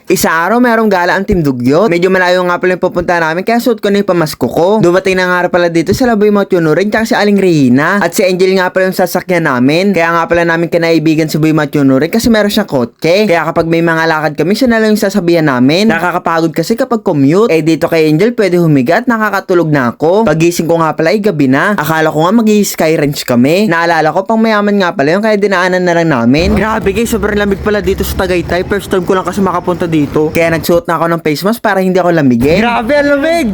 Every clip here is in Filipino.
Isa araw merong gala ang Team Dugyot. Medyo malayo nga pala yung pupunta namin kaya suot ko na yung pamasko ko. Dumating na nga pala dito sa Laboy Matyunurin tsaka si Aling Reyna. At si Angel nga pala yung sasakyan namin. Kaya nga pala namin kinaibigan si Boy Matyunurin kasi meron siyang kotse. Kaya kapag may mga lakad kami siya na lang yung sasabihan namin. Nakakapagod kasi kapag commute. Eh dito kay Angel pwede humiga at nakakatulog na ako. Pagising ko nga pala ay gabi na. Akala ko nga mag-i-sky range kami. Naalala ko pang mayaman nga pala yung kaya dinaanan na lang namin. Grabe guys, sobrang lamig pala dito sa Tagaytay. First time ko lang kasi makapunta dito. Kaya nagsuot na ako ng face mask para hindi ako lamigin. Grabe, ang lamig!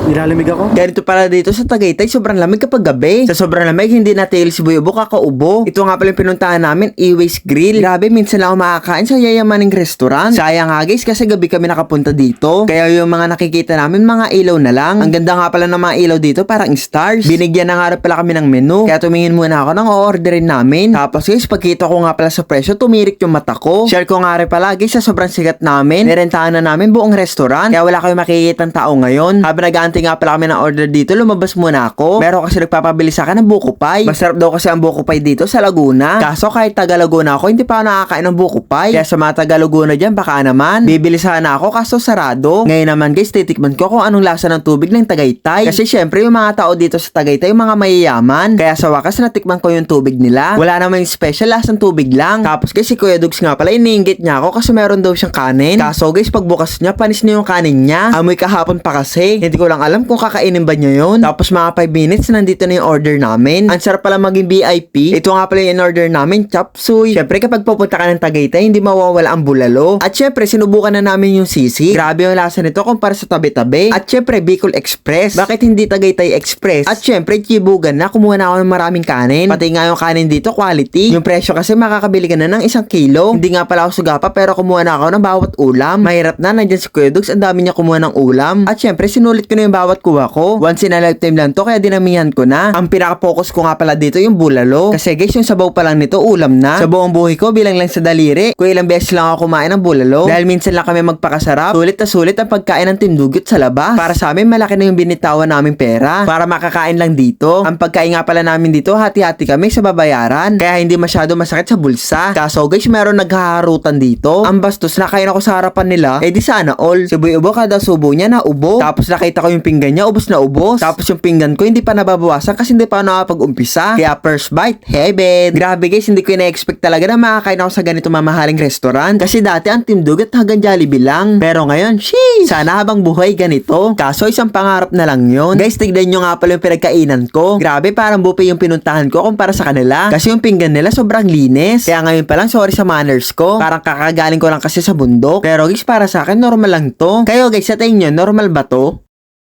Nilalamig ako. Ganito pala dito sa Tagaytay, sobrang lamig kapag gabi. Sa sobrang lamig, hindi natigil si Boy Ubo kakaubo. Ito nga pala yung pinuntahan namin, Iways Grill. Grabe, minsan lang ako makakain sa yayamaning restaurant. Sayang nga guys, kasi gabi kami nakapunta dito. Kaya yung mga nakikita namin, mga ilaw na lang. Ang ganda nga pala ng mga ilaw dito, parang stars. Binigyan na nga pala kami ng menu. Kaya tumingin muna ako ng o-orderin namin. Tapos guys, pagkita ko nga pala sa presyo, tumirik yung mata ko. Share ko nga rin pala guys, sa sobrang sikat namin. Nirentahan na namin buong restaurant. Kaya wala kayong makikitang tao ngayon. Habang nag-aantay nga pala kami ng order dito, lumabas muna ako. Meron kasi nagpapabili sa akin ng buko pie. Masarap daw kasi ang buko pie dito sa Laguna. Kaso kahit taga Laguna ako, hindi pa ako nakakain ng buko pie. Kaya sa mga taga Laguna dyan, baka naman. Bibili sana ako kaso sarado. Ngayon naman guys, titikman ko kung anong lasa ng tubig ng Tagaytay. Kasi syempre yung mga tao dito sa Tagaytay, yung mga mayayaman. Kaya sa wakas natikman ko yung tubig nila. Wala naman yung special, lasang tubig lang. Tapos guys, si Kuya Dugs nga pala, iniinggit niya ako kasi meron daw siyang kanin. Kaso guys, pagbukas niya, panis na yung kanin niya. Amoy kahapon pa kasi. Hindi ko lang alam kung kakainin ba niya yun. Tapos mga 5 minutes, nandito na yung order namin. Ang sarap pala maging VIP. Ito nga pala yung order namin, chop suey. Syempre kapag pupunta ka ng Tagaytay, hindi mawawala ang bulalo. At syempre, sinubukan na namin yung sisig. Grabe yung lasa nito kumpara sa tabi-tabi. At syempre, Bicol Express. Bakit hindi Tagaytay Express? At syempre, Chibugan na. Kumuha na ako ng maraming kanin. Pati nga yung kanin dito, quality. Yung presyo kasi makakabili ka na ng 1 kilo. Hindi nga pala ako sugapa pero kumuha na ako ng bawat ulam. Mahirap na, nandyan si Kuya Dugs, ang dami niya kumuha ng ulam. At syempre, sinulit ko na yung bawat kuha ko. Once in a lifetime lang to, kaya dinamihan ko na. Ang pinaka-focus ko nga pala dito yung bulalo. Kasi guys, yung sabaw pa lang nito, ulam na. Sa buong buhay ko, bilang lang sa daliri, kung ilang beses lang ako kumain ng bulalo. Dahil minsan lang kami magpakasarap. Sulit na sulit ang pagkain ng Team Dugyot sa labas. Para sa amin, malaki na yung binitawan naming pera. Para makakain lang dito. Ang pagkain nga pala namin dito, hati-hati kami sa babayaran. Kaya hindi masyado masakit sa bulsa. Kaso guys, meron naghaharutan dito. Ang bastos na kain ako sa harapan nila, eh di sana all. Si Boy Ubo, kada subo niya na ubo. Tapos nakita ko yung pinggan niya, ubos na ubos. Tapos yung pinggan ko, hindi pa nababawasan kasi hindi pa ako nakapag-umpisa. Kaya first bite, heaven. Grabe guys, hindi ko na-expect talaga na makakain ako sa ganito mamahaling restaurant. Kasi dati ang Team Dugyot hanggang Jollibee lang. Pero ngayon, sheesh! Sana habang buhay ganito. Kaso isang pangarap na lang yun. Guys, tignan nyo nga pala yung pinagkainan ko. Grabe, parang buffet yung pinuntahan ko kumpara sa kanila. Kasi yung pinggan nila sobrang linis. Kaya ngayon pa lang, sorry sa manners ko. Parang kakagaling ko lang kasi sa bundok. Pero guys, para sa akin, normal lang to. Kayo guys, sa tingin nyo, normal ba to?